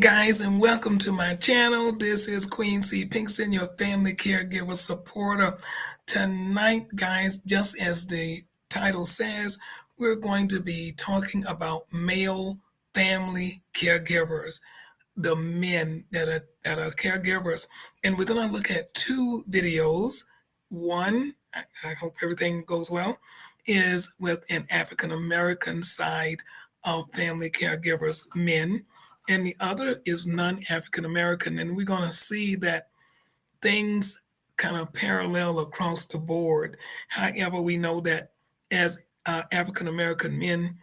Guys, and welcome to my channel. This is Queen C. Pinkston, your family caregiver supporter. Tonight, guys, just as the title says, we're going to be talking about male family caregivers, the men that are caregivers. And we're going to look at two videos. One, I hope everything goes well, is with an African American side of family caregivers, men, and the other is non-African American. And we're going to see that things kind of parallel across the board. However, we know that as African American men,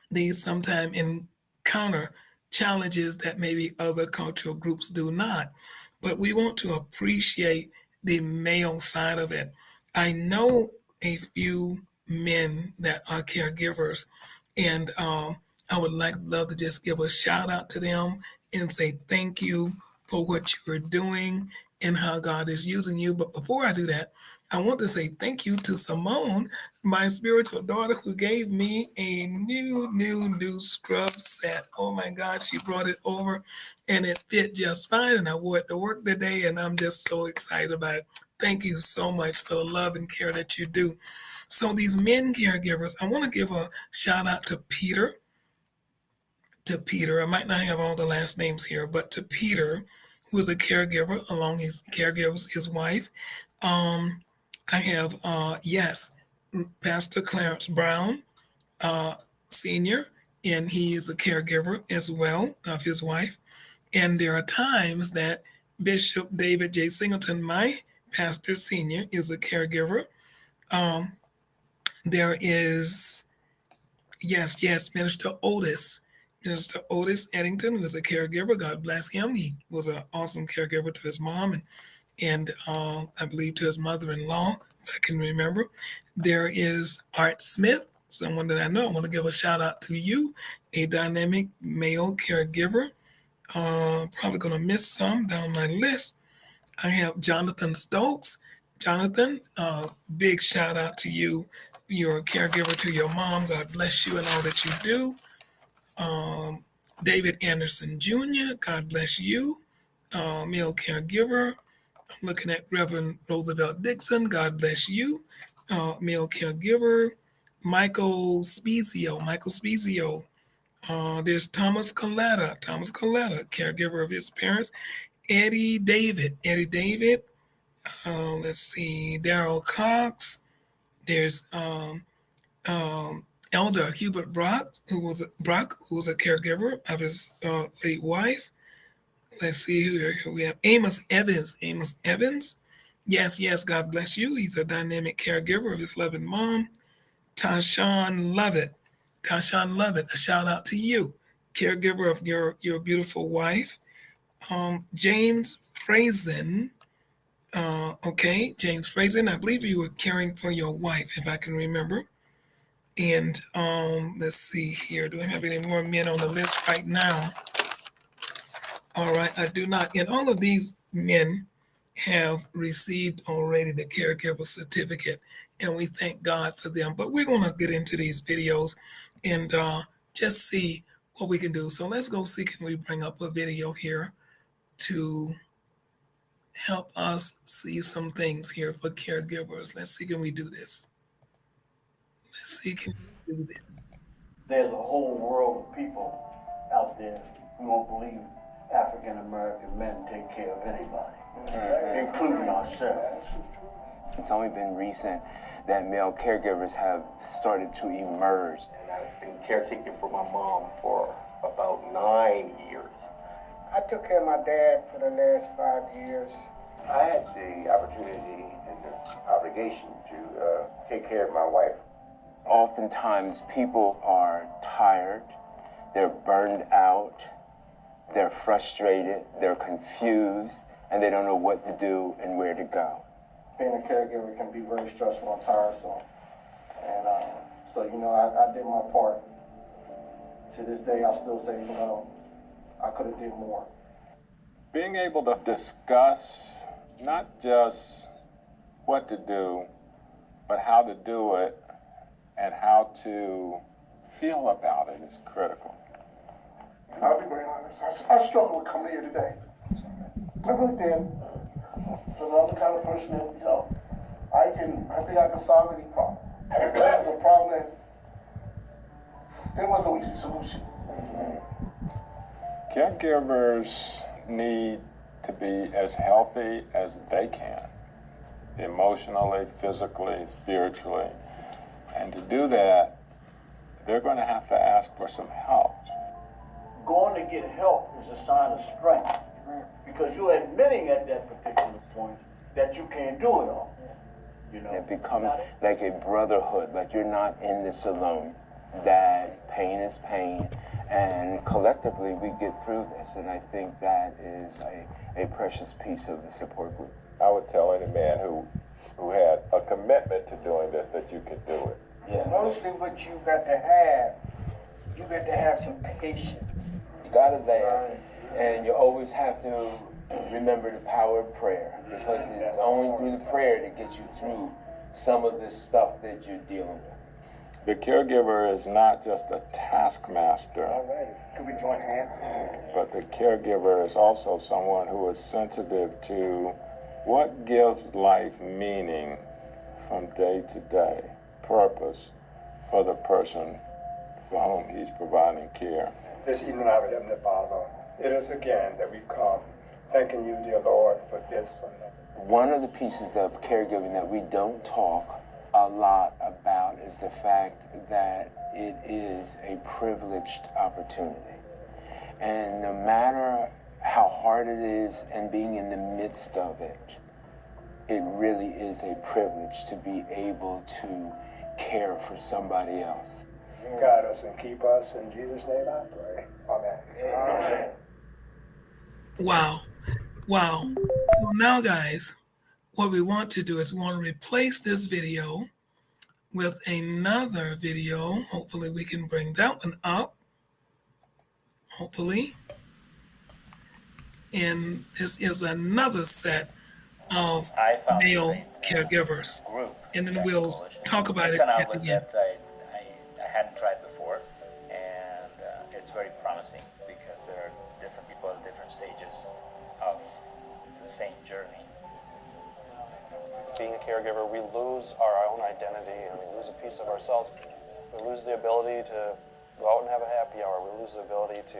these sometimes encounter challenges that maybe other cultural groups do not. But we want to appreciate the male side of it. I know a few men that are caregivers, and I would love to just give a shout out to them and say thank you for what you are doing and how God is using you. But before I do that, I want to say thank you to Simone, my spiritual daughter, who gave me a new scrub set. Oh my God, she brought it over and it fit just fine. And I wore it to work today, and I'm just so excited about it. Thank you so much for the love and care that you do. So, these men caregivers, I want to give a shout out to Peter. I might not have all the last names here, but to Peter, who is a caregiver along his caregivers, his wife. Um, I have, yes, Pastor Clarence Brown, uh, Sr., and he is a caregiver as well of his wife. And there are times that Bishop David J. Singleton, my pastor senior, is a caregiver. Um, there is, yes, Minister Otis Eddington, who is a caregiver. God bless him. He was an awesome caregiver to his mom and I believe to his mother-in-law, if I can remember. There is Art Smith, someone that I know. I want to give a shout out to you, a dynamic male caregiver. Probably going to miss some down my list. I have Jonathan Stokes. Jonathan, big shout out to you. You're a caregiver to your mom. God bless you and all that you do. David Anderson Jr., God bless you, male caregiver. I'm looking at Reverend Roosevelt Dixon, God bless you, male caregiver. Michael Spezio. There's Thomas Coletta, caregiver of his parents. Eddie David. Let's see, Daryl Cox. There's Elder Hubert Brock, who was a caregiver of his late wife. Let's see who we have. Amos Evans. Yes, God bless you. He's a dynamic caregiver of his loving mom. Tashawn Lovett. A shout out to you, caregiver of your beautiful wife. James Frazen. Okay, James Frazen. I believe you were caring for your wife, if I can remember. And let's see here. Do I have any more men on the list right now? All right, I do not. And all of these men have received already the caregiver certificate, and we thank God for them. But we're going to get into these videos and just see what we can do. So let's go see, can we bring up a video here to help us see some things here for caregivers. Let's see, can we do this? Let's see, can we do this? There's a whole world of people out there who don't believe African American men take care of anybody, including ourselves. It's only been recent that male caregivers have started to emerge. And I've been caretaking for my mom for about 9 years. I took care of my dad for the last 5 years. I had the opportunity and the obligation to take care of my wife. Oftentimes, people are tired, they're burned out, they're frustrated, they're confused, and they don't know what to do and where to go. Being a caregiver can be very stressful and tiresome. And so, I did my part. To this day, I still say, I could have did more. Being able to discuss not just what to do, but how to do it and how to feel about it is critical. I'll be very honest. I struggled with coming here today. I really did. Because I'm the kind of person that, I think I can solve any problem. This was a problem that there was no easy solution. Caregivers need to be as healthy as they can, emotionally, physically, spiritually. And to do that, they're going to have to ask for some help. Going to get help is a sign of strength, because you're admitting at that particular point that you can't do it all. It becomes like a brotherhood, like you're not in this alone, that pain is pain, and collectively we get through this, and I think that is a precious piece of the support group. I would tell any man who had a commitment to doing this that you could do it. Yeah. Mostly what you got to have some patience. God is there, and you always have to remember the power of prayer, because it's only through the prayer that gets you through some of this stuff that you're dealing with. The caregiver is not just a taskmaster. All right. Can we join hands? But the caregiver is also someone who is sensitive to what gives life meaning from day to day, purpose for the person for whom he's providing care. This evening, our Heavenly Father, it is again that we come thanking you, dear Lord, for this. One of the pieces of caregiving that we don't talk a lot about is the fact that it is a privileged opportunity. And no matter how hard it is and being in the midst of it, it really is a privilege to be able to care for somebody else. Guide us and keep us. In Jesus' name I pray. Amen. Amen. Wow. Wow. So now, guys, what we want to do is we want to replace this video with another video. Hopefully we can bring that one up. Hopefully. And this is another set of male caregivers. And then we'll talk about it again. I hadn't tried before, and it's very promising because there are different people at different stages of the same journey. Being a caregiver, we lose our own identity and we lose a piece of ourselves. We lose the ability to go out and have a happy hour. We lose the ability to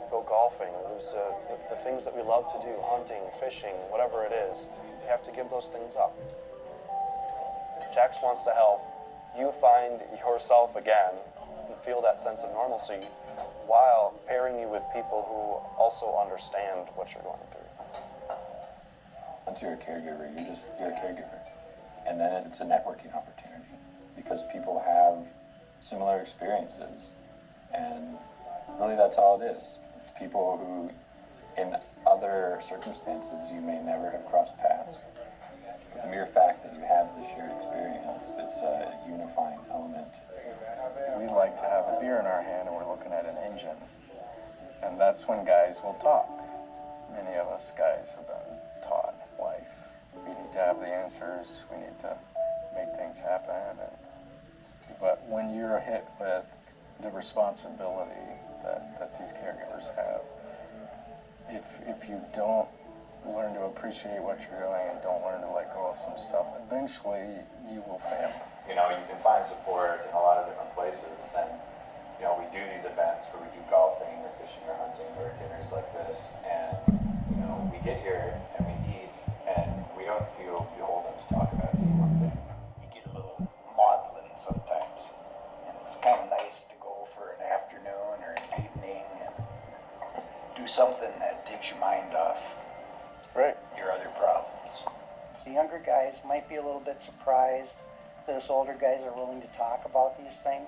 go golfing. We lose the things that we love to do, hunting, fishing, whatever it is. You have to give those things up. Jax wants to help you find yourself again and feel that sense of normalcy while pairing you with people who also understand what you're going through. Once you're a caregiver, you're a caregiver. And then it's a networking opportunity because people have similar experiences. And really that's all it is. It's people who, in other circumstances, you may never have crossed paths. But the mere fact that you have this shared experience, it's a unifying element. We like to have a beer in our hand and we're looking at an engine. And that's when guys will talk. Many of us guys have been taught life. We need to have the answers. We need to make things happen. But when you're hit with the responsibility that these caregivers have, if you don't learn to appreciate what you're doing and don't learn to let go of some stuff, eventually you will fail. You know, you can find support in a lot of different places, and you know, we do these events where we do golfing or fishing or hunting or dinners like this, and you know, we get here and we eat, and we don't feel beholden to talk about any one thing. You get a little maudlin sometimes, and it's kind of nice to go for an afternoon or an evening and do something that takes your mind off your other problems. The younger guys might be a little bit surprised that us older guys are willing to talk about these things,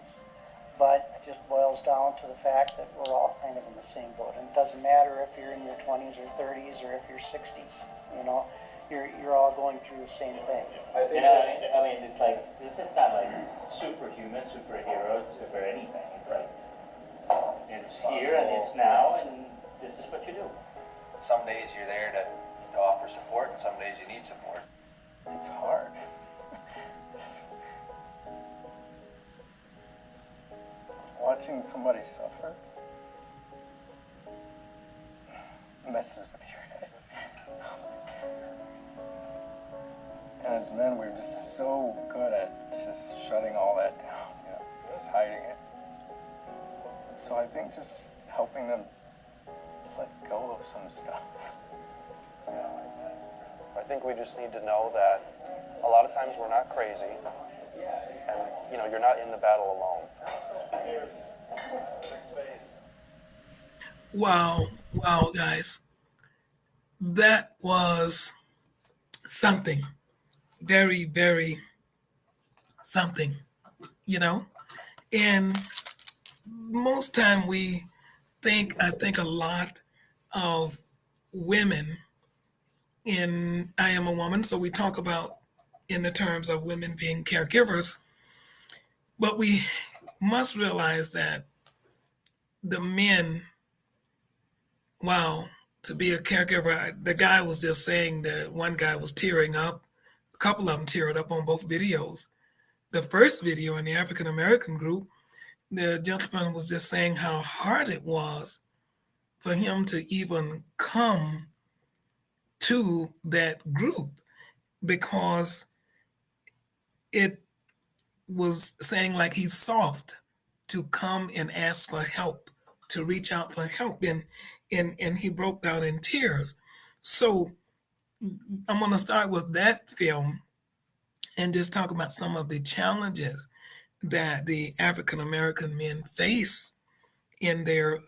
but it just boils down to the fact that we're all kind of in the same boat. And it doesn't matter if you're in your 20s or 30s or if you're 60s, you know, you're all going through the same thing. I mean, it's like, this is not like superhuman, superhero, super anything. It's like, it's here and it's now, and this is what you do. Some days you're there to offer support, and some days you need support. It's hard. Watching somebody suffer messes with your head. And as men, we're just so good at just shutting all that down, just hiding it. So I think just helping them let go of some stuff. I think we just need to know that a lot of times we're not crazy, and you're not in the battle alone. Wow, wow, guys, that was something very, very something, you know. And most time I think a lot of women, and I am a woman, so we talk about in the terms of women being caregivers, but we must realize that the men, wow, to be a caregiver, the guy was just saying that one guy was tearing up, a couple of them teared up on both videos. The first video in the African American group, the gentleman was just saying how hard it was for him to even come to that group because it was saying like he's soft to come and ask for help, to reach out for help. And he broke down in tears. So I'm going to start with that film and just talk about some of the challenges that the African American men face in their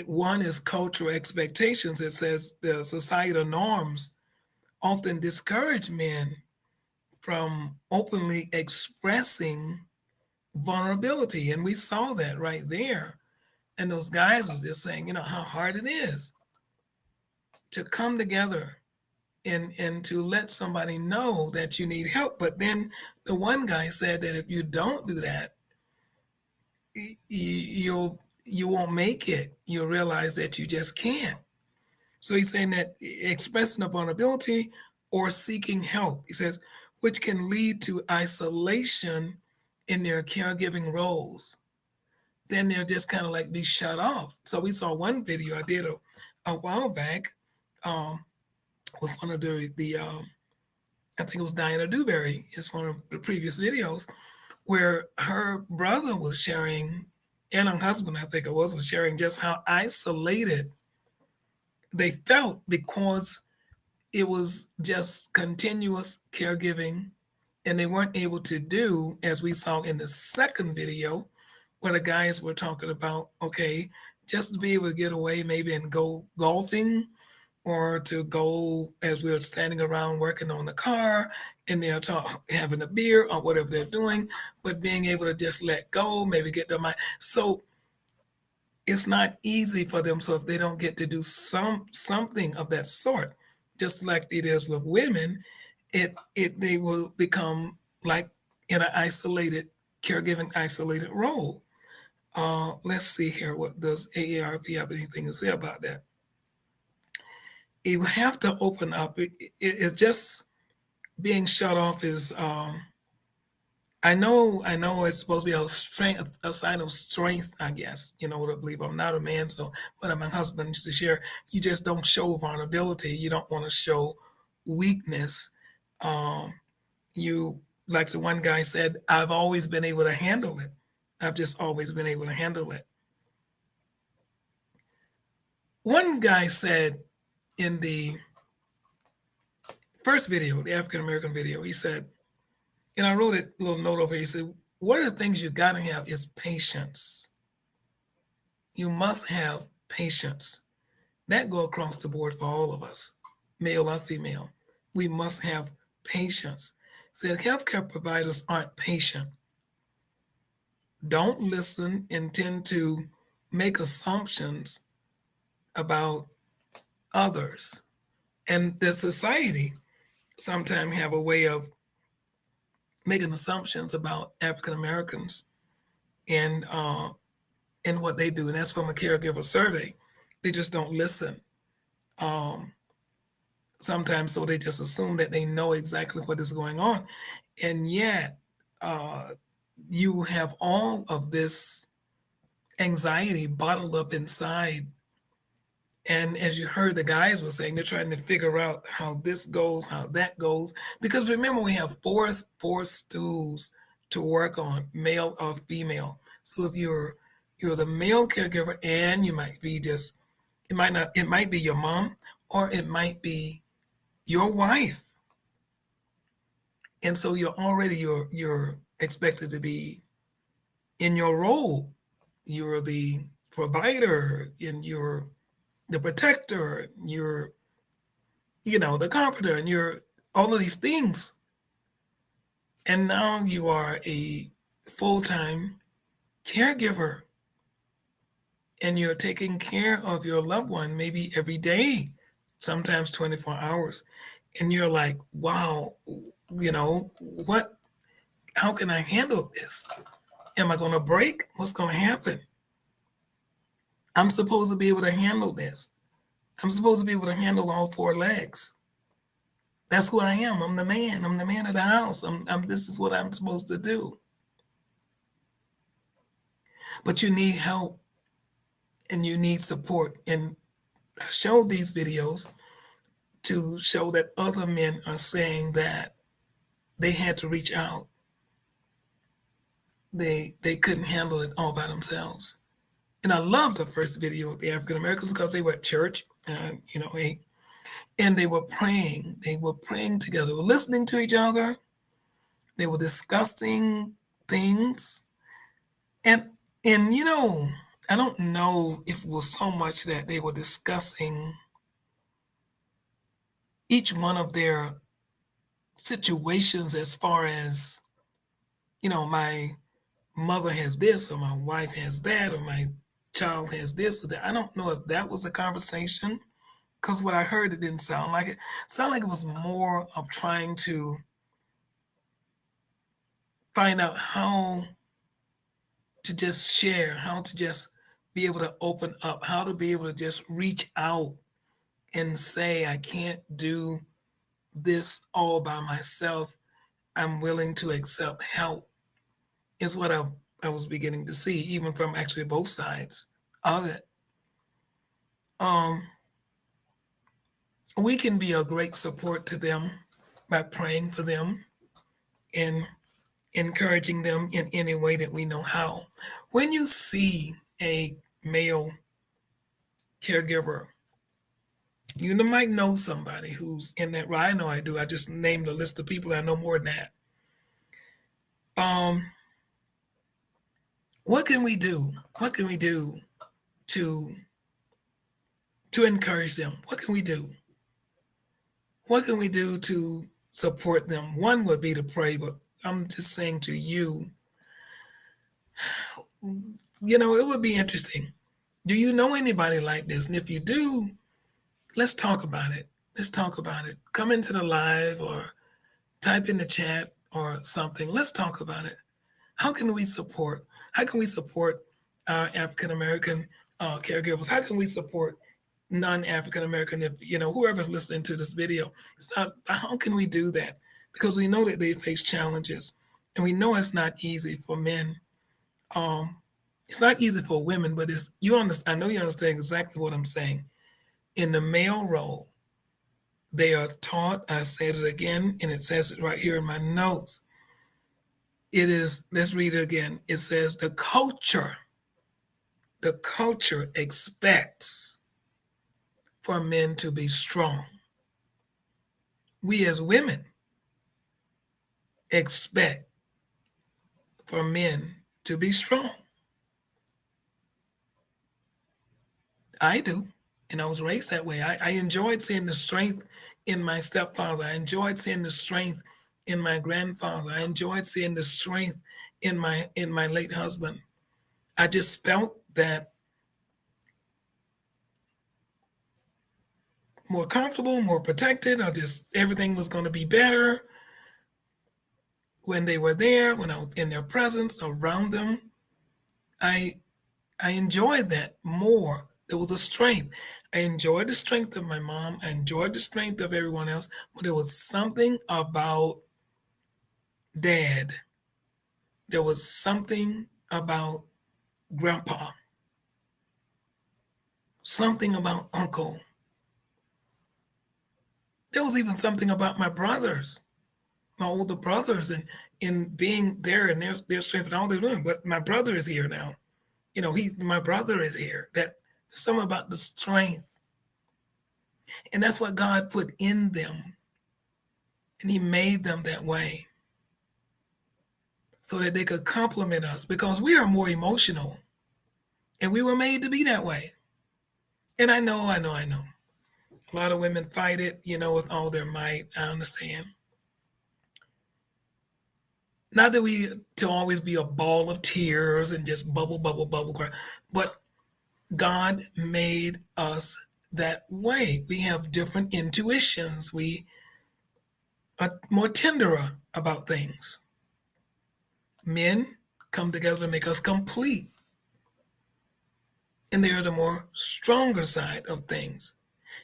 one is cultural expectations. It says the societal norms often discourage men from openly expressing vulnerability. And we saw that right there. And those guys were just saying, how hard it is to come together and to let somebody know that you need help. But then the one guy said that if you don't do that, you won't make it. You'll realize that you just can't. So he's saying that expressing a vulnerability or seeking help, he says, which can lead to isolation in their caregiving roles. Then they're just kind of like be shut off. So we saw one video I did a while back with one of the I think it was Diana Dewberry. It's one of the previous videos where her brother was sharing, and her husband, I think it was sharing just how isolated they felt because it was just continuous caregiving, and they weren't able to do, as we saw in the second video, where the guys were talking about, okay, just to be able to get away maybe and go golfing or to go as we were standing around working on the car and they're having a beer or whatever they're doing, but being able to just let go, maybe get their mind. So it's not easy for them. So if they don't get to do something of that sort, just like it is with women, they will become like in an isolated caregiving isolated role. Let's see here. What does AARP have anything to say about that? You have to open up. It's just being shut off is. I know it's supposed to be a sign of strength, I guess. To believe I'm not a man, so but my husband used to share. You just don't show vulnerability. You don't want to show weakness. You like the one guy said, I've always been able to handle it. I've just always been able to handle it. One guy said in the first video, the African American video, he said, and I wrote a little note over here. He said, one of the things you got to have is patience. You must have patience. That go across the board for all of us, male or female. We must have patience. So healthcare providers aren't patient. Don't listen and tend to make assumptions about others. And the society sometimes have a way of making assumptions about African Americans and what they do. And that's from a caregiver survey. They just don't listen. Sometimes, so they just assume that they know exactly what is going on. And yet, you have all of this anxiety bottled up inside And as you heard the guys were saying, they're trying to figure out how this goes, how that goes. Because remember, we have four stools to work on, male or female. So if you're the male caregiver, and you might be just, it might be your mom, or it might be your wife. And so you're expected to be in your role. You're the provider, and you're the protector, you're the comforter, and you're all of these things. And now you are a full-time caregiver, and you're taking care of your loved one maybe every day, sometimes 24 hours. And you're like, wow, what, how can I handle this? Am I going to break? What's going to happen? I'm supposed to be able to handle this. I'm supposed to be able to handle all four legs. That's who I am. I'm the man. I'm the man of the house. This is what I'm supposed to do. But you need help, and you need support. And I showed these videos to show that other men are saying that they had to reach out. They couldn't handle it all by themselves. And I love the first video of the African Americans because they were at church, and they were praying. They were praying together. They were listening to each other. They were discussing things. And I don't know if it was so much that they were discussing each one of their situations, as far as, my mother has this, or my wife has that, or my child has this or that. I don't know if that was a conversation, because what I heard, it didn't sound like it. It sounded like it was more of trying to find out how to just share, how to just be able to open up, how to be able to just reach out and say, I can't do this all by myself. I'm willing to accept help, is what I was beginning to see, even from actually both sides of it. We can be a great support to them by praying for them and encouraging them in any way that we know how. When you see a male caregiver, you might know somebody who's in that. Well, I know I do. I just named a list of people. I know more than that. What can we do? What can we do to encourage them? What can we do? What can we do to support them? One would be to pray, but I'm just saying to you, it would be interesting. Do you know anybody like this? And if you do, let's talk about it. Let's talk about it. Come into the live, or type in the chat or something. Let's talk about it. How can we support? How can we support our African American caregivers? How can we support non-African American? If whoever's listening to this video, it's not. How can we do that? Because we know that they face challenges, and we know it's not easy for men. It's not easy for women, but you understand. I know you understand exactly what I'm saying. In the male role, they are taught. I said it again, and it says it right here in my notes. It is. Let's read it again. It says the culture expects for men to be strong. We as women expect for men to be strong. I do. And I was raised that way. I enjoyed seeing the strength in my stepfather. I enjoyed seeing the strength in my grandfather. I enjoyed seeing the strength in my late husband. I just felt that more comfortable, more protected, or just everything was going to be better when they were there, when I was in their presence, around them. I enjoyed that more. There was a strength. I enjoyed the strength of my mom. I enjoyed the strength of everyone else, but there was something about dad. There was something about grandpa. something about uncle. There was even something about my brothers, my older brothers, and in being there and their strength and all they're doing. But my brother is here now. My brother is here. That there's something about the strength. And that's what God put in them. And he made them that way so that they could complement us because we are more emotional and we were made to be that way. And I know. A lot of women fight it, with all their might. I understand. Not that we to always be a ball of tears and just bubble, bubble, bubble cry, but God made us that way. We have different intuitions. We are more tenderer about things. Men come together to make us complete, and they're the more stronger side of things.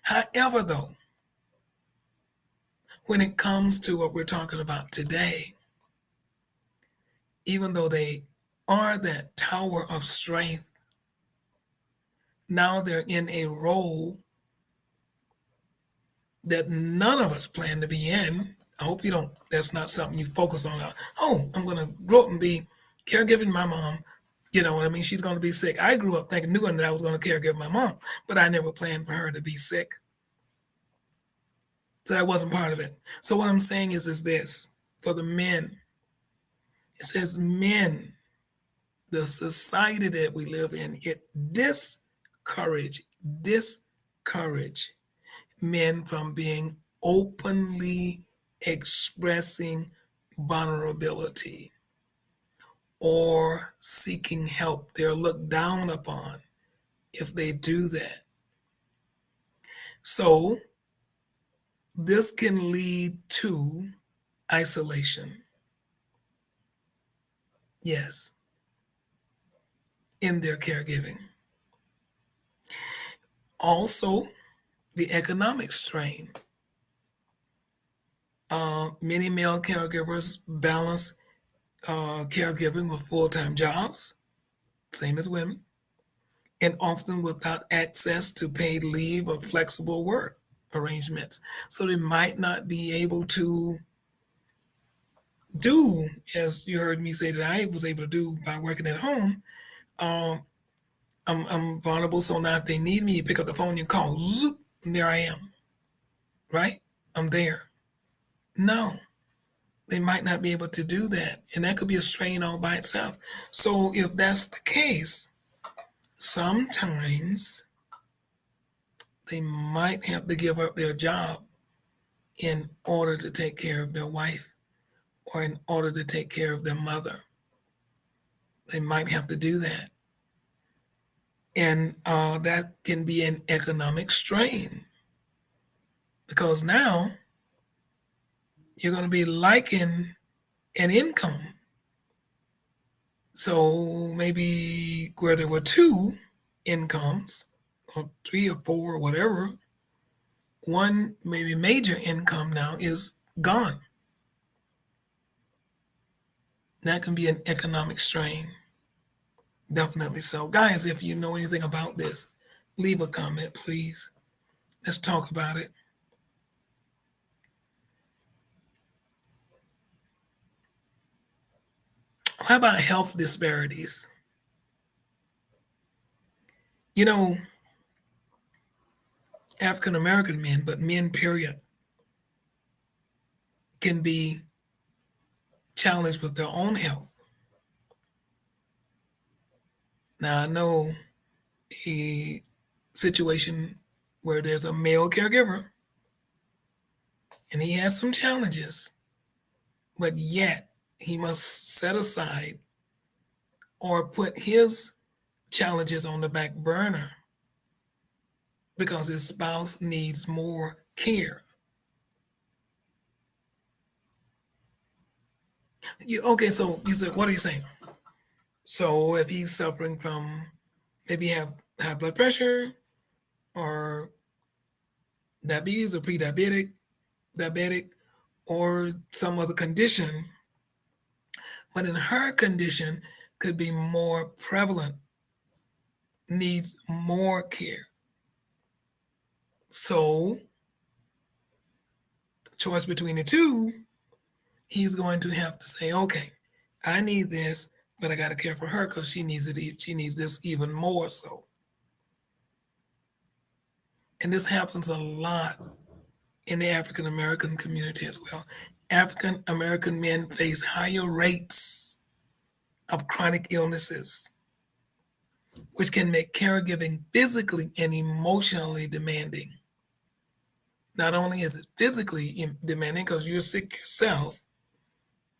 However, though, when it comes to what we're talking about today, even though they are that tower of strength, now they're in a role that none of us plan to be in. I hope you don't, that's not something you focus on. I'm going to grow up and be caregiving my mom. You know what I mean? She's going to be sick. I grew up knowing that I was going to caregive my mom, but I never planned for her to be sick. So that wasn't part of it. So what I'm saying is this, for the men, it says men, the society that we live in, it discourage men from being openly expressing vulnerability or seeking help. They're looked down upon if they do that. So this can lead to isolation. Yes, in their caregiving. Also, the economic strain. Many male caregivers balance caregiving with full-time jobs, same as women, and often without access to paid leave or flexible work arrangements. So they might not be able to do, as you heard me say that I was able to do by working at home. I'm vulnerable, so now if they need me, you pick up the phone, you call, zoop, and there I am, right? I'm there. No, they might not be able to do that, and that could be a strain all by itself. So if that's the case, sometimes they might have to give up their job in order to take care of their wife or in order to take care of their mother. They might have to do that. And that can be an economic strain because now you're going to be liking an income. So maybe where there were two incomes, or three or four, or whatever, one maybe major income now is gone. That can be an economic strain. Definitely so. Guys, if you know anything about this, leave a comment, please. Let's talk about it. How about health disparities? You know, African American men, but men, period, can be challenged with their own health. Now, I know a situation where there's a male caregiver and he has some challenges, but yet he must set aside or put his challenges on the back burner because his spouse needs more care. Okay, so you said, what are you saying? So if he's suffering from maybe have high blood pressure or diabetes or diabetic, or some other condition, but in her condition could be more prevalent, needs more care. So, choice between the two, he's going to have to say, okay, I need this, but I got to care for her because she needs it. She needs this even more so. And this happens a lot in the African American community as well. African American men face higher rates of chronic illnesses, which can make caregiving physically and emotionally demanding. Not only is it physically demanding because you're sick yourself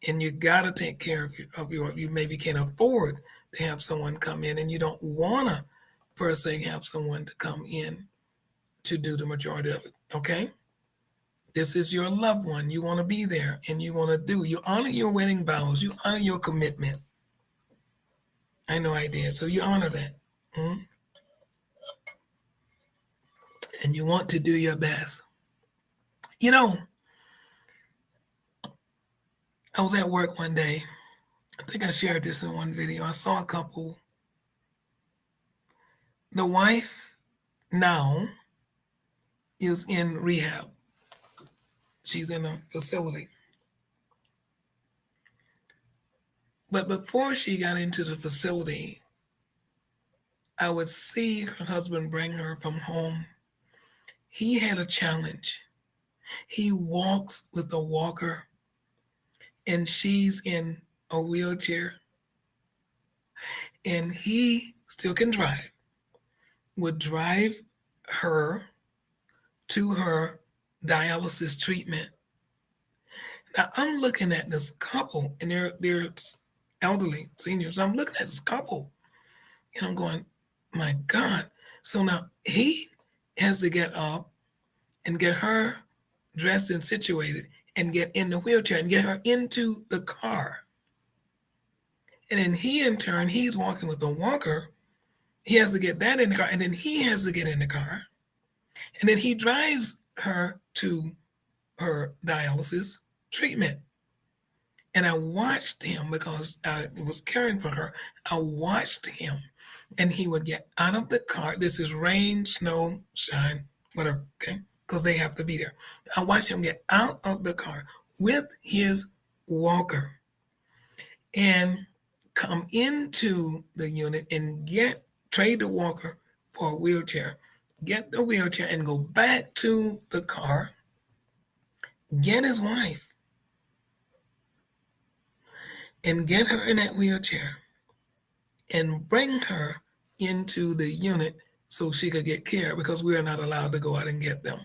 and you got to take care of you maybe can't afford to have someone come in and you don't want to per se have someone to come in to do the majority of it. Okay? This is your loved one. You want to be there and you want to you honor your wedding vows, you honor your commitment. I know I did. So you honor that. And you want to do your best. You know, I was at work one day. I think I shared this in one video. I saw a couple. The wife now is in rehab. She's in a facility. But before she got into the facility, I would see her husband bring her from home. He had a challenge. He walks with a walker and she's in a wheelchair and he still can drive, would drive her to her dialysis treatment. Now I'm looking at this couple and they're elderly seniors. I'm looking at this couple and I'm going, my God. So now he has to get up and get her dressed and situated and get in the wheelchair and get her into the car. And then he, in turn, he's walking with a walker. He has to get that in the car, and then he has to get in the car. And then he drives her to her dialysis treatment. And I watched him because I was caring for her. I watched him, and he would get out of the car. This is rain, snow, shine, whatever, okay? Because they have to be there. I watched him get out of the car with his walker and come into the unit and trade the walker for a wheelchair, get the wheelchair and go back to the car, get his wife and get her in that wheelchair and bring her into the unit so she could get care because we are not allowed to go out and get them.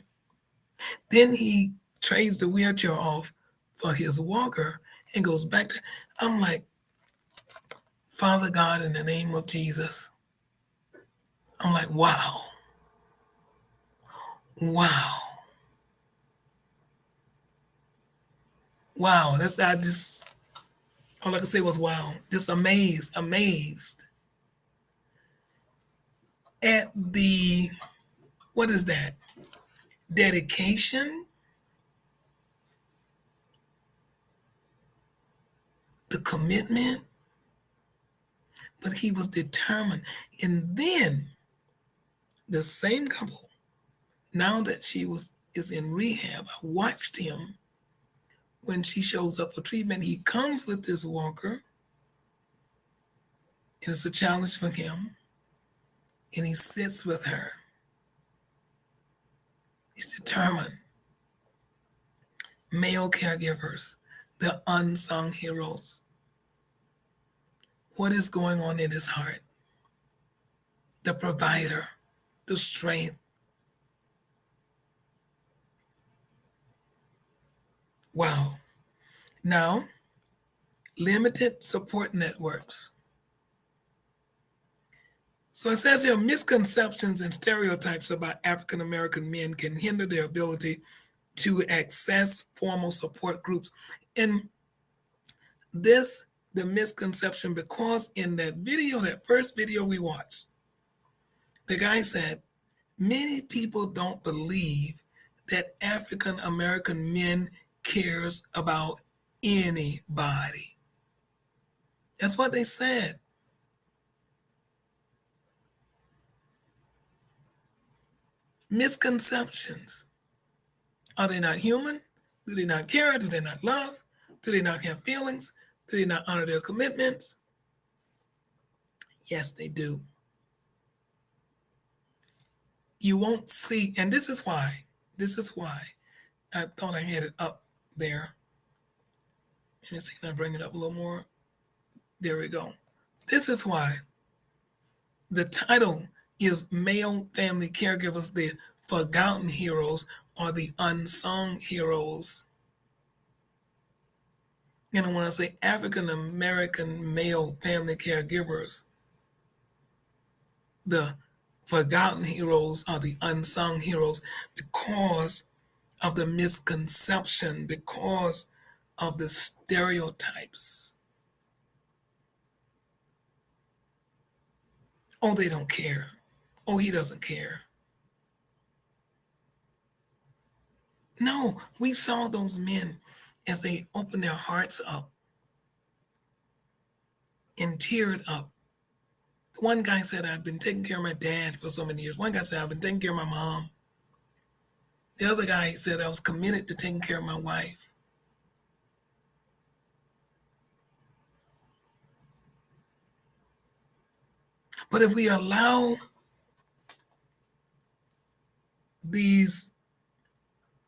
Then he trades the wheelchair off for his walker and goes back to, I'm like, Father God, in the name of Jesus, I'm like, wow. Wow. Wow. All I could say was wow. Just amazed at the, what is that? Dedication, the commitment, but he was determined. And then the same couple, now that is in rehab, I watched him when she shows up for treatment. He comes with this walker. And it's a challenge for him. And he sits with her. He's determined. Male caregivers, the unsung heroes. What is going on in his heart? The provider, the strength. Wow. Now, limited support networks. So it says here, misconceptions and stereotypes about African American men can hinder their ability to access formal support groups. And the misconception, because in that first video we watched, the guy said, many people don't believe that African American men cares about anybody. That's what they said. Misconceptions. Are they not human? Do they not care? Do they not love? Do they not have feelings? Do they not honor their commitments? Yes, they do. You won't see, and this is why I thought I had it up there. Let me see, can I bring it up a little more? There we go. This is why the title is Male Family Caregivers, the Forgotten Heroes or the Unsung Heroes. And when I say African American male family caregivers, the forgotten heroes are the unsung heroes because of the misconception, because of the stereotypes. Oh, they don't care. Oh, he doesn't care. No, we saw those men as they opened their hearts up and teared up. One guy said, I've been taking care of my dad for so many years. One guy said, I've been taking care of my mom. The other guy said, I was committed to taking care of my wife. But if we allow these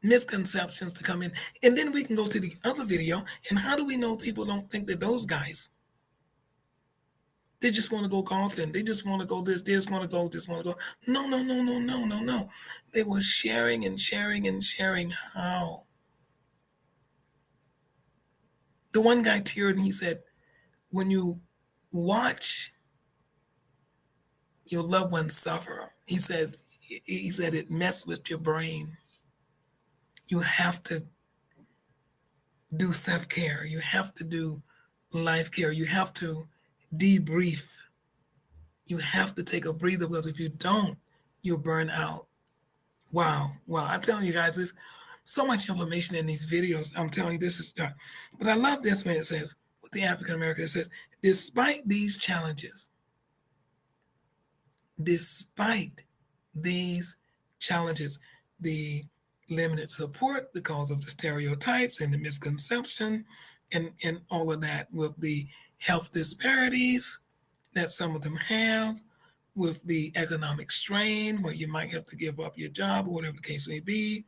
misconceptions to come in, and then we can go to the other video, and how do we know people don't think that those guys, they just want to go golfing, they just want to go this, want to go, this want to go. No, no, no, no, no, no, no. They were sharing and sharing and sharing how. The one guy teared and he said, when you watch your loved ones suffer, he said it messed with your brain. You have to do self-care. You have to do life care. You have to debrief. You have to take a breather because if you don't, you'll burn out. Wow. Wow. I'm telling you guys, there's so much information in these videos. I'm telling you, this is, but I love this when it says, with the African American, it says, despite these challenges, despite these challenges, the limited support because of the stereotypes and the misconception and all of that, with the health disparities that some of them have, with the economic strain where you might have to give up your job or whatever the case may be,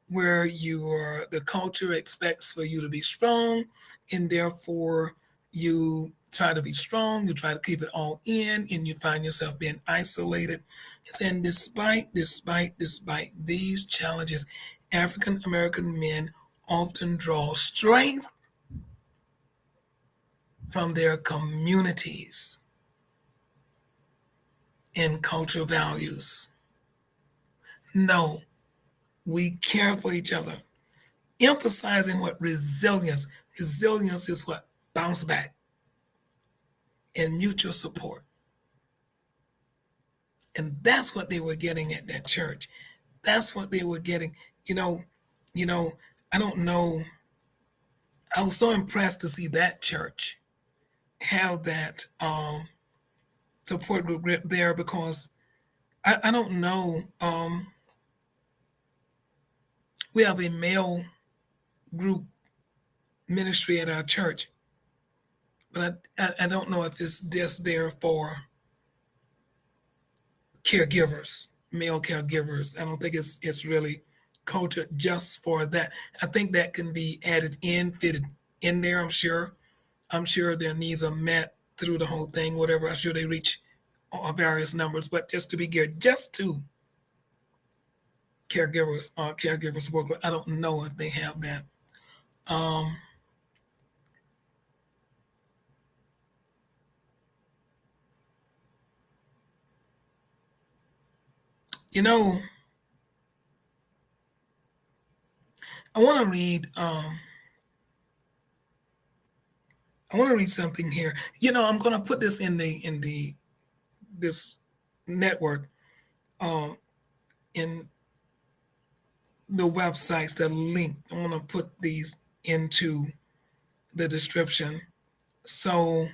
where the culture expects for you to be strong and therefore you try to be strong, you try to keep it all in, and you find yourself being isolated. It's saying despite these challenges, African American men often draw strength from their communities and cultural values. No, we care for each other, emphasizing what resilience is what bounce back and mutual support. And that's what they were getting at that church. That's what they were getting. I don't know. I was so impressed to see that church have that support group there because I don't know. We have a male group ministry at our church, but I don't know if it's just there for caregivers, male caregivers. I don't think it's really cultured just for that. I think that can be added in, fitted in there. I'm sure their needs are met through the whole thing. Whatever, I'm sure they reach various numbers. But just to be geared just to caregivers or caregivers work, I don't know if they have that. Um, you know, I want to read. I want to read something here. I'm going to put this in this network, in the websites, the link. I'm going to put these into the description so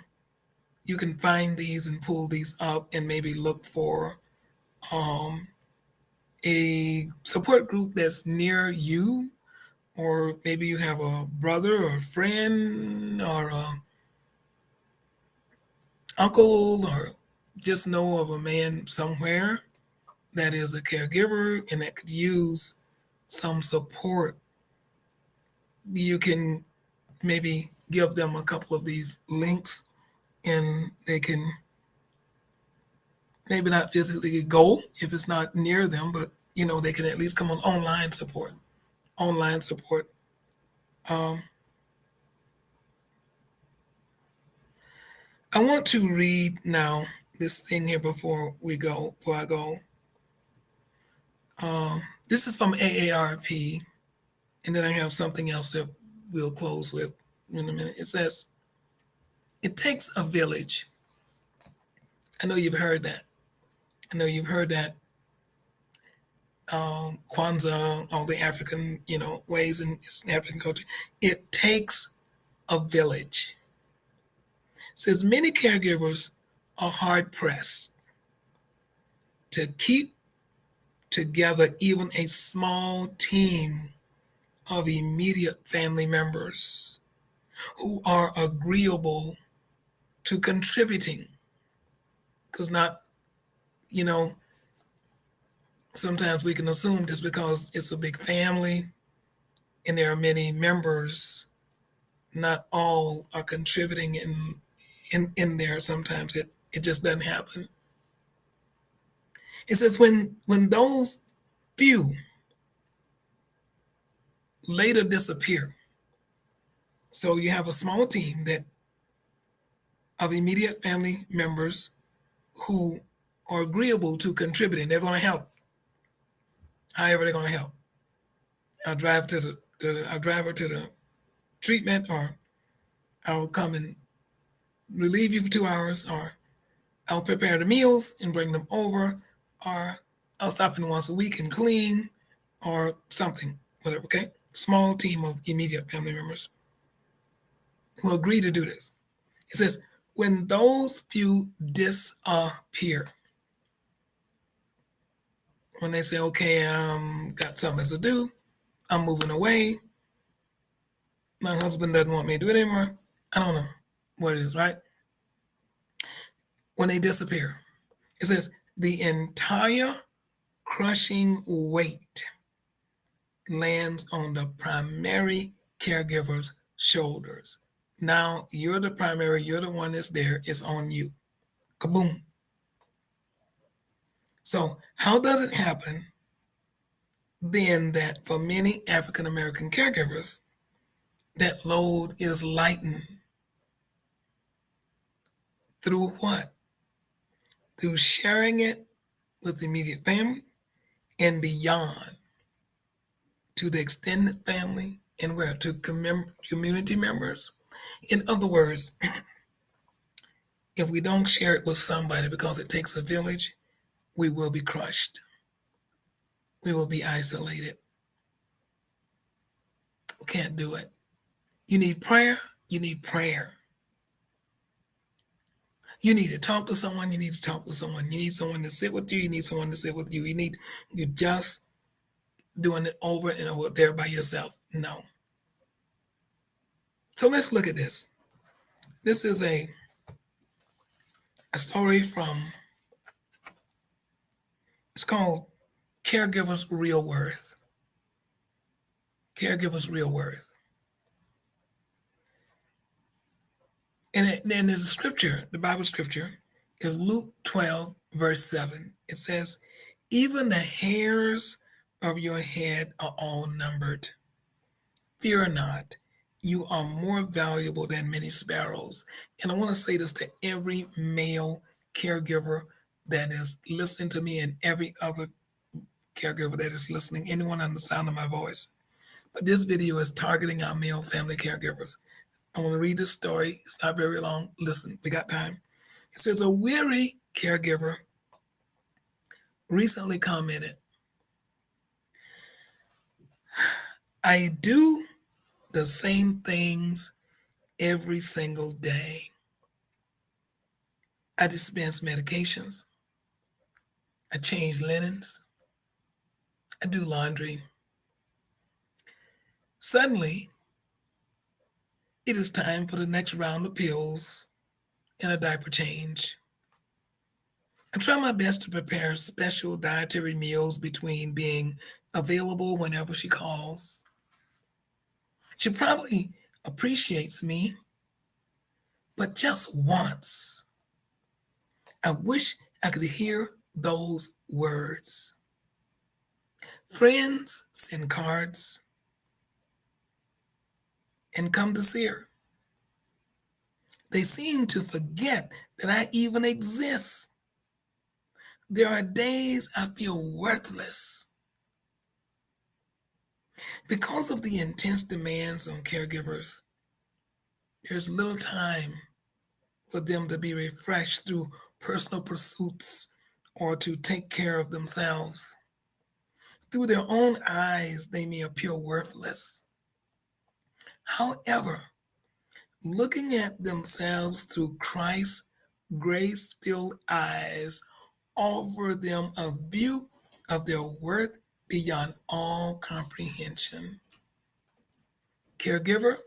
you can find these and pull these up and maybe look for a support group that's near you, or maybe you have a brother or a friend or a uncle, or just know of a man somewhere that is a caregiver and that could use some support, you can maybe give them a couple of these links and they can maybe not physically go if it's not near them, but they can at least come on online support. Online support. Um, I want to read now this thing here before I go. This is from AARP, and then I have something else that we'll close with in a minute. It says, "It takes a village." I know you've heard that. I know you've heard that Kwanzaa, all the African, ways in African culture. It takes a village. Says many caregivers are hard pressed to keep together even a small team of immediate family members who are agreeable to contributing. Because not, you know, sometimes we can assume just because it's a big family and there are many members, not all are contributing in there. Sometimes it just doesn't happen. It says when those few later disappear, so you have a small team that of immediate family members who are agreeable to contributing. They're going to help. However, they're going to help. I'll drive I'll drive her to the treatment, or I'll come and relieve you for 2 hours, or I'll prepare the meals and bring them over, or I'll stop in once a week and clean, or something, whatever. Okay, small team of immediate family members who agree to do this. It says when those few disappear, when they say, okay, got something else to do, I'm moving away, my husband doesn't want me to do it anymore, I don't know what it is, right? When they disappear, it says the entire crushing weight lands on the primary caregiver's shoulders. Now you're the primary, you're the one that's there, it's on you. Kaboom. So, how does it happen then that for many African American caregivers, that load is lightened through what? Through sharing it with immediate family and beyond to the extended family and where to community members. In other words, if we don't share it with somebody because it takes a village, we will be crushed. We will be isolated. We can't do it. You need prayer. You need prayer. You need to talk to someone. You need to talk to someone. You need someone to sit with you. You need someone to sit with you. You just doing it over and over there by yourself. No. So let's look at this. This is a story from, it's called Caregivers Real Worth. Caregivers Real Worth. And then the scripture, the Bible scripture, is Luke 12, verse 7. It says, even the hairs of your head are all numbered. Fear not, you are more valuable than many sparrows. And I want to say this to every male caregiver that is listening to me and every other caregiver that is listening, anyone on the sound of my voice. But this video is targeting our male family caregivers. I want to read this story. It's not very long. Listen, we got time. It says a weary caregiver recently commented, I do the same things every single day. I dispense medications. I change linens. I do laundry. Suddenly, it is time for the next round of pills and a diaper change. I try my best to prepare special dietary meals between being available whenever she calls. She probably appreciates me, but just once, I wish I could hear those words. Friends send cards and come to see her. They seem to forget that I even exist. There are days I feel worthless. Because of the intense demands on caregivers, there's little time for them to be refreshed through personal pursuits or to take care of themselves. Through their own eyes, they may appear worthless. However, looking at themselves through Christ's grace filled eyes offer them a view of their worth beyond all comprehension. Caregiver,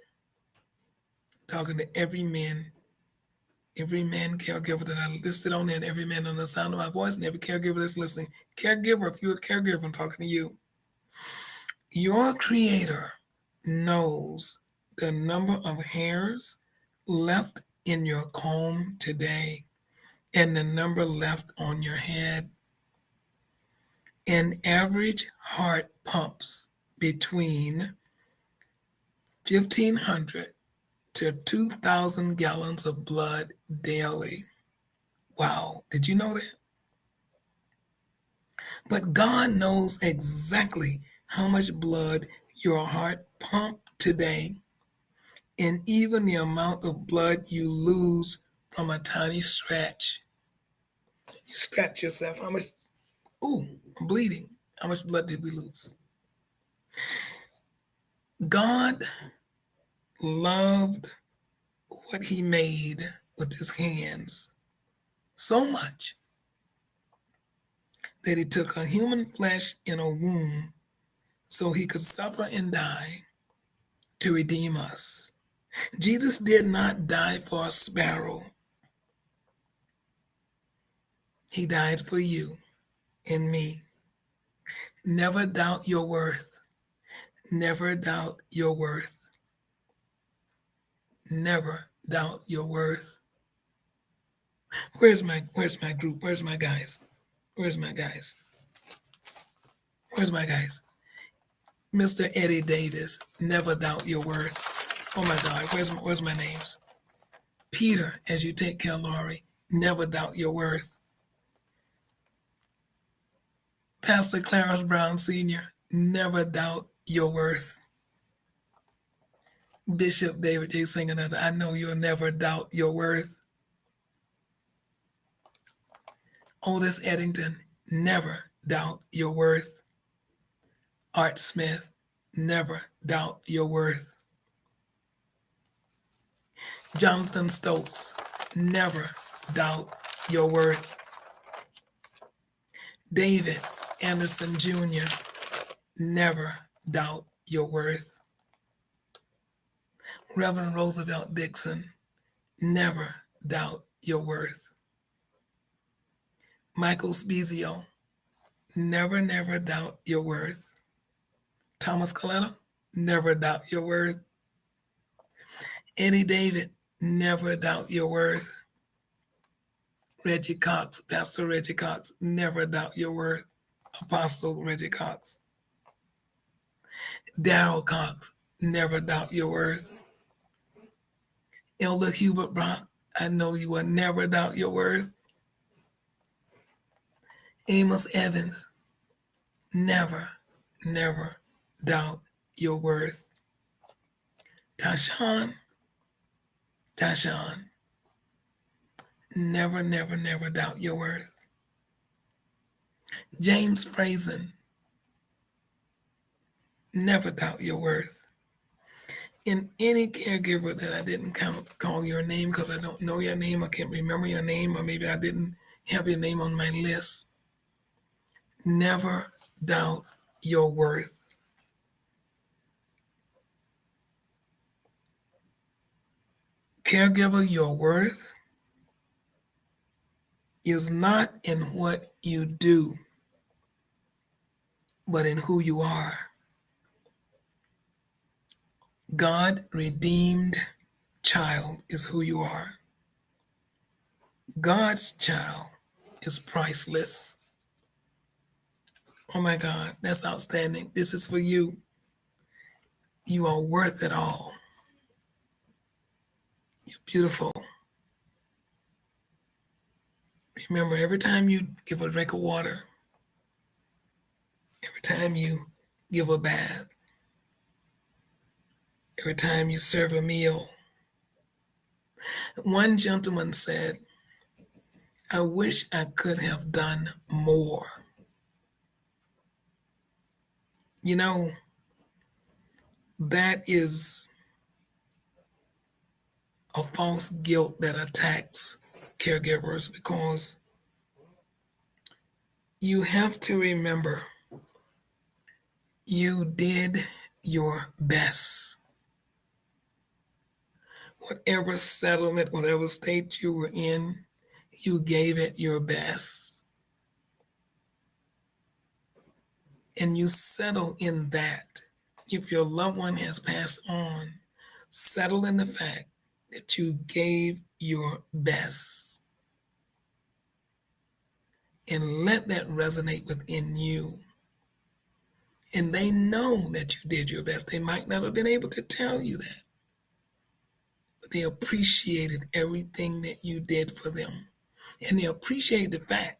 talking to every man caregiver that I listed on there, and every man on the sound of my voice, and every caregiver that's listening. Caregiver, if you're a caregiver, I'm talking to you. Your Creator knows the number of hairs left in your comb today and the number left on your head. An average heart pumps between 1,500 to 2,000 gallons of blood daily. Wow, did you know that? But God knows exactly how much blood your heart pumped today, and even the amount of blood you lose from a tiny scratch. You scratch yourself, how much, ooh, I'm bleeding. How much blood did we lose? God loved what he made with his hands so much that he took a human flesh in a womb so he could suffer and die to redeem us. Jesus did not die for a sparrow. He died for you and me. Never doubt your worth. Never doubt your worth. Never doubt your worth. Where's my group? Where's my guys? Where's my guys? Where's my guys? Mr. Eddie Davis, never doubt your worth. Oh my God, where's my names? Peter, as you take care of Laurie, never doubt your worth. Pastor Clarence Brown Sr., never doubt your worth. Bishop David J. Singer, I know you'll never doubt your worth. Otis Eddington, never doubt your worth. Art Smith, never doubt your worth. Jonathan Stokes, never doubt your worth. David Anderson Jr., never doubt your worth. Reverend Roosevelt Dixon, never doubt your worth. Michael Spezio, never doubt your worth. Thomas Coletta, never doubt your worth. Eddie David, never doubt your worth. Reggie Cox, Pastor Reggie Cox, never doubt your worth. Apostle Reggie Cox. Darrell Cox, never doubt your worth. Elder Hubert Brock, I know you will never doubt your worth. Amos Evans, never doubt your worth. Tashawn, never doubt your worth. James Frazen, never doubt your worth. In any caregiver that I didn't call your name because I don't know your name, I can't remember your name, or maybe I didn't have your name on my list, never doubt your worth. Caregiver, your worth is not in what you do, but in who you are. God redeemed child is who you are. God's child is priceless. Oh my God, that's outstanding. This is for you. You are worth it all. You're beautiful. Remember, every time you give a drink of water, every time you give a bath, every time you serve a meal. One gentleman said, I wish I could have done more. You know, that is a false guilt that attacks caregivers because you have to remember you did your best. Whatever settlement, whatever state you were in, you gave it your best. And you settle in that. If your loved one has passed on, settle in the fact that you gave your best. And let that resonate within you. And they know that you did your best. They might not have been able to tell you that, but they appreciated everything that you did for them. And they appreciated the fact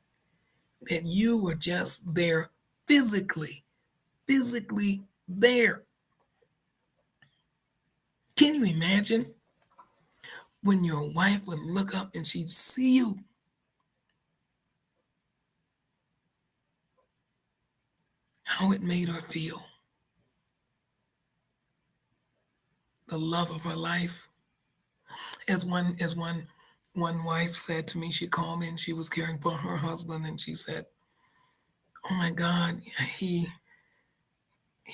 that you were just there physically there. Can you imagine when your wife would look up and she'd see you? How it made her feel. The love of her life. As one wife said to me, she called me and she was caring for her husband and she said, oh my God, he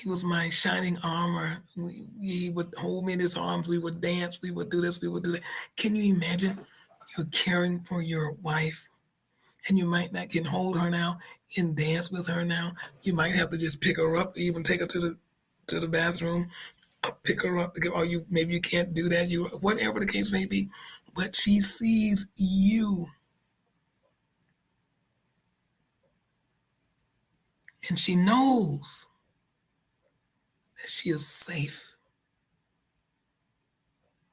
was my shining armor. He would hold me in his arms. We would dance. We would do this. We would do that. Can you imagine you're caring for your wife and you might not can hold her now and dance with her now? You might have to just pick her up, even take her to the bathroom, pick her up to go, or maybe you can't do that. You whatever the case may be, but she sees you and she knows that she is safe.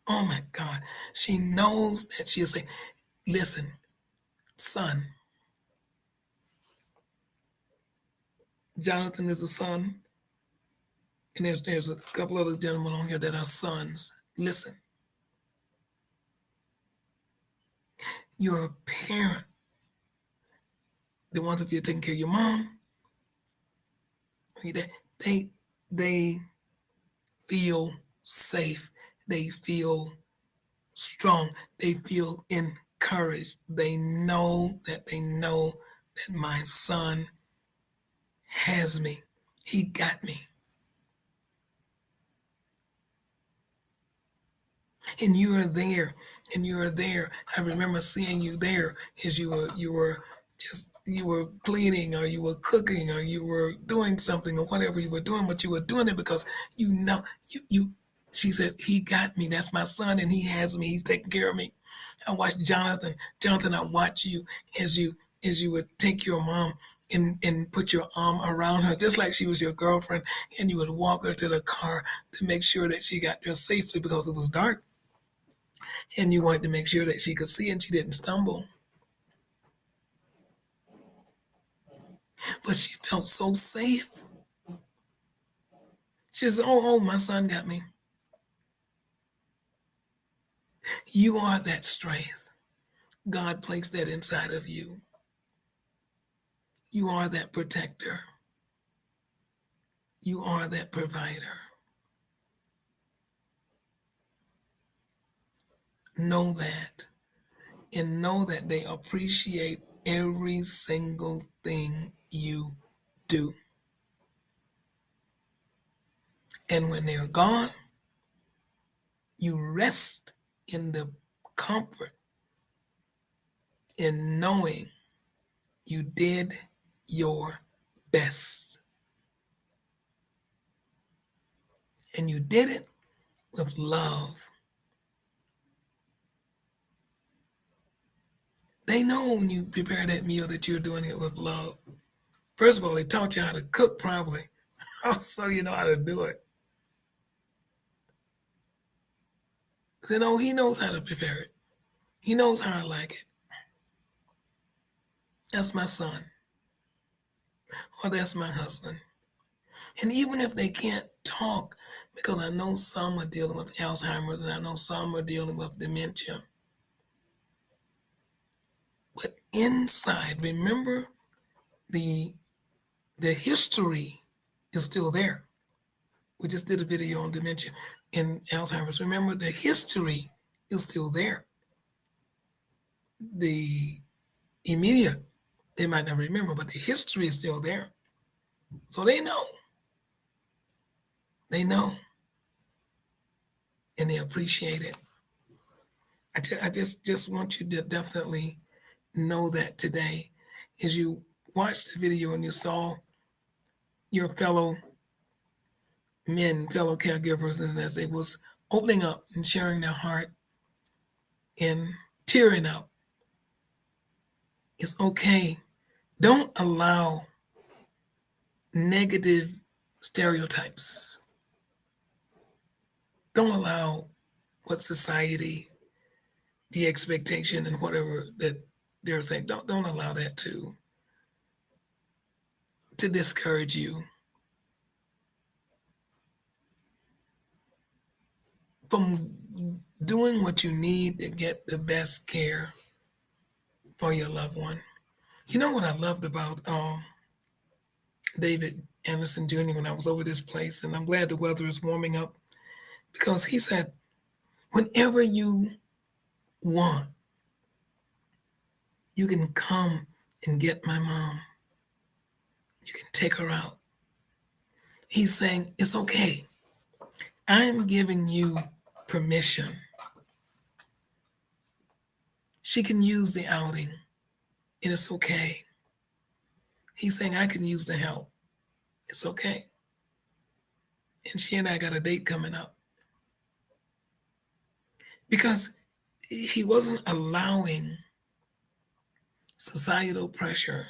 Oh my God. She knows that she is safe. Listen, son. Jonathan is a son. And there's a couple other gentlemen on here that are sons. Listen. You're a parent. The ones of you taking care of your mom, they feel safe. They feel strong. They feel encouraged. They know that my son has me. He got me. And you are there. And you are there. I remember seeing you there as you were cleaning or you were cooking or you were doing something or whatever you were doing, but you were doing it because you know you she said, he got me. That's my son and he has me. He's taking care of me. I watched Jonathan. Jonathan, I watch you as you would take your mom and put your arm around her just like she was your girlfriend, and you would walk her to the car to make sure that she got there safely because it was dark. And you wanted to make sure that she could see and she didn't stumble. But she felt so safe. She said, oh, my son got me. You are that strength. God placed that inside of you. You are that protector. You are that provider. Know that. And know that they appreciate every single thing you do. And when they're gone, you rest in the comfort in knowing you did your best. And you did it with love. They know when you prepare that meal that you're doing it with love. First of all, they taught you how to cook probably. So you know how to do it. You know, he knows how to prepare it. He knows how I like it. That's my son. Or that's my husband. And even if they can't talk, because I know some are dealing with Alzheimer's and I know some are dealing with dementia. But inside, remember the history is still there. We just did a video on dementia and Alzheimer's. Remember, the history is still there. The immediate, they might not remember, but the history is still there. So they know. They know. And they appreciate it. I just want you to definitely know that today as you watched the video and you saw your fellow men, fellow caregivers, and as they was opening up and sharing their heart and tearing up, it's okay. Don't allow negative stereotypes. Don't allow what society, the expectation and whatever that they're saying, don't allow that to discourage you from doing what you need to get the best care for your loved one. You know what I loved about David Anderson Jr. when I was over this place, and I'm glad the weather is warming up, because he said, whenever you want, you can come and get my mom. You can take her out. He's saying, it's okay. I'm giving you permission. She can use the outing, and it's okay. He's saying, I can use the help. It's okay. And she and I got a date coming up. Because he wasn't allowing societal pressure,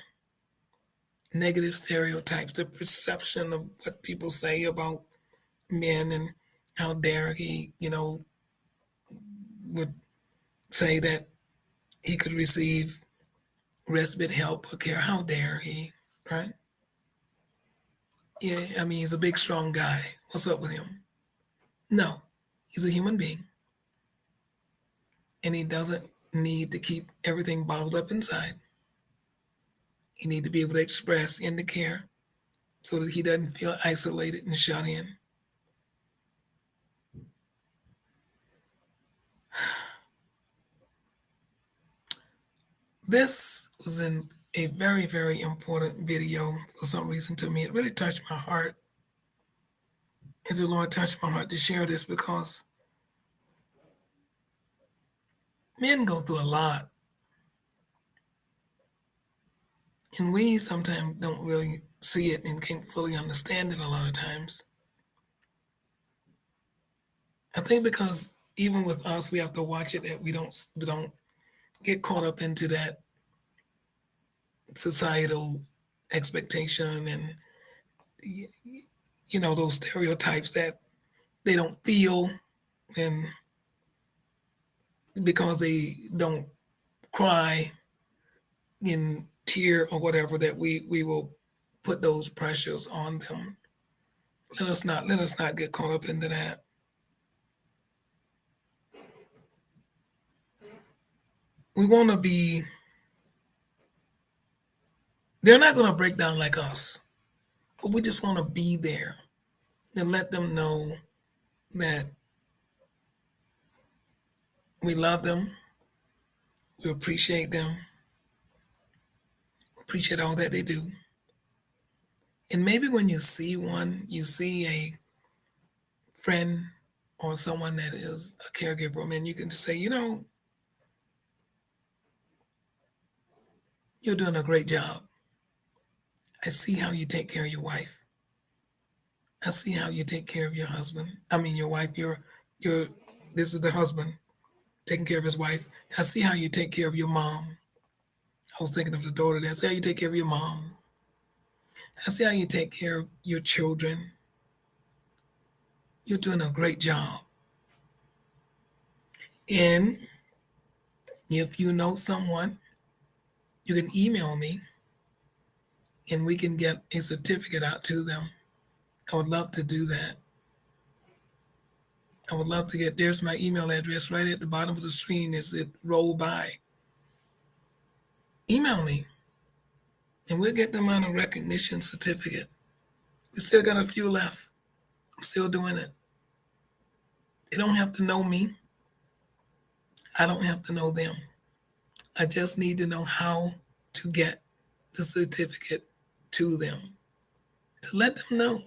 negative stereotypes, the perception of what people say about men and how dare he, would say that he could receive respite help or care. How dare he, right? Yeah, I mean, he's a big, strong guy. What's up with him? No, he's a human being. And he doesn't need to keep everything bottled up inside. He needs to be able to express in the care so that he doesn't feel isolated and shut in. This was a very, very important video for some reason to me. It really touched my heart. And the Lord touched my heart to share this because men go through a lot. And we sometimes don't really see it and can't fully understand it a lot of times. I think because even with us, we have to watch it that we don't get caught up into that societal expectation and those stereotypes that they don't feel, and because they don't cry in tear or whatever, that we will put those pressures on them. Let us not get caught up into that. We want to be, they're not going to break down like us, but we just want to be there and let them know that we love them, we appreciate them, appreciate all that they do. And maybe when you see one, you see friend or someone that is a caregiver, man, you can just say, you're doing a great job. I see how you take care of your wife. I see how you take care of your husband. I mean, your wife. Your. This is the husband taking care of his wife. I see how you take care of your mom. I was thinking of the daughter there. I see how you take care of your mom. I see how you take care of your children. You're doing a great job. And if you know someone, you can email me and we can get a certificate out to them. I would love to do that. I would love to get, there's my email address right at the bottom of the screen as it roll by. Email me and we'll get them on a recognition certificate. We still got a few left. I'm still doing it. They don't have to know me. I don't have to know them. I just need to know how to get the certificate to them, to let them know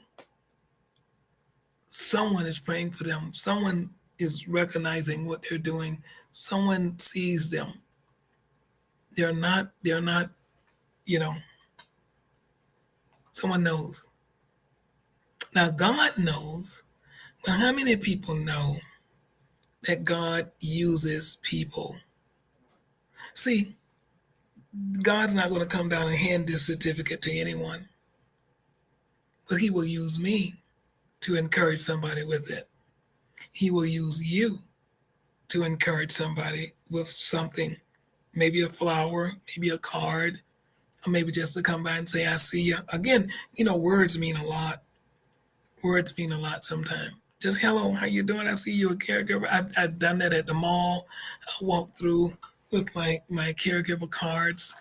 someone is praying for them. Someone is recognizing what they're doing. Someone sees them. They're not, you know, someone knows. Now, God knows, but how many people know that God uses people? See, God's not going to come down and hand this certificate to anyone, but He will use me to encourage somebody with it. He will use you to encourage somebody with something, maybe a flower, maybe a card, or maybe just to come by and say, I see you. Again, words mean a lot. Words mean a lot sometimes. Just hello, how you doing? I see you a caregiver. I've done that at the mall. I walk through with my caregiver cards.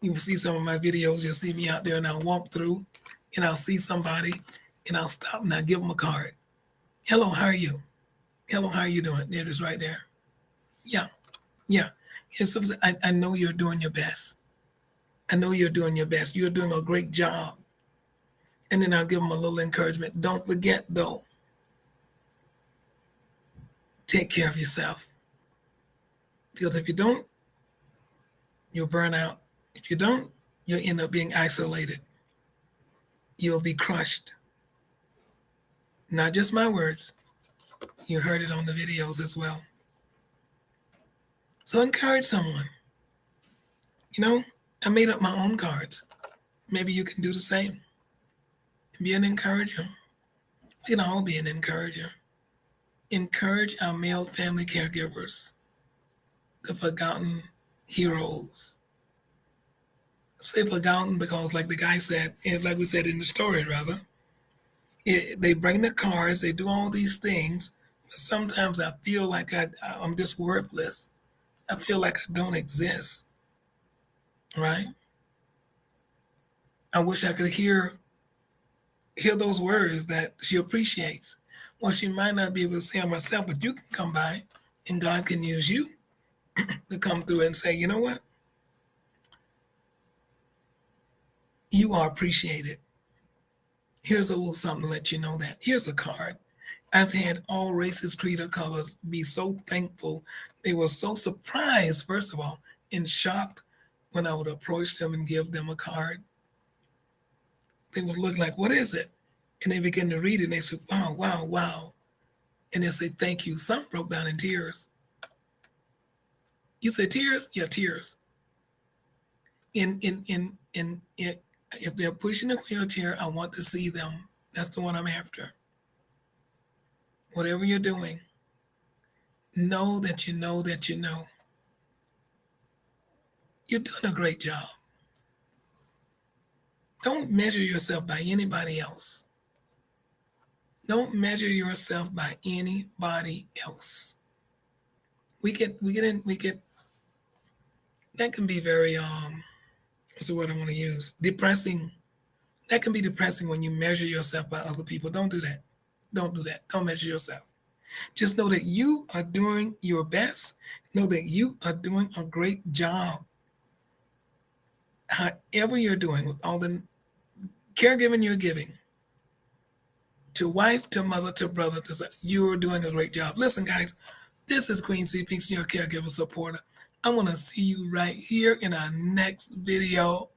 You will see some of my videos. You'll see me out there and I'll walk through and I'll see somebody and I'll stop and I'll give them a card. Hello, how are you? Hello, how are you doing? There it is right there. Yeah, yeah. I know you're doing your best. I know you're doing your best. You're doing a great job. And then I'll give them a little encouragement. Don't forget, though, take care of yourself. Because if you don't, you'll burn out. If you don't, you'll end up being isolated. You'll be crushed. Not just my words. You heard it on the videos as well. So encourage someone. I made up my own cards. Maybe you can do the same. Be an encourager. We can all be an encourager. Encourage our male family caregivers, the forgotten heroes. I say forgotten because, like the guy said, it's like we said in the story, rather, they bring the cars, they do all these things, but sometimes I feel like I'm just worthless. I feel like I don't exist, right? I wish I could hear those words that she appreciates. Well, she might not be able to say them herself, but you can come by and God can use you to come through and say, you know what? You are appreciated. Here's a little something to let you know that. Here's a card. I've had all races, creed, or colors be so thankful. They were so surprised, first of all, and shocked when I would approach them and give them a card. They would look like, what is it? And they begin to read it and they say, wow, wow, wow. And they'll say, thank you. Some broke down in tears. You say tears? Yeah, tears. If they're pushing a wheelchair, I want to see them. That's the one I'm after. Whatever you're doing, know that you know that you know. You're doing a great job. Don't measure yourself by anybody else. Don't measure yourself by anybody else. We get that can be very what's the word I want to use? Depressing. That can be depressing when you measure yourself by other people. Don't do that. Don't do that. Don't measure yourself. Just know that you are doing your best. Know that you are doing a great job. However you're doing with all the caregiving you're giving, to wife, to mother, to brother, you're doing a great job. Listen, guys, this is Queen C. Pinkston, your caregiver supporter. I want to see you right here in our next video.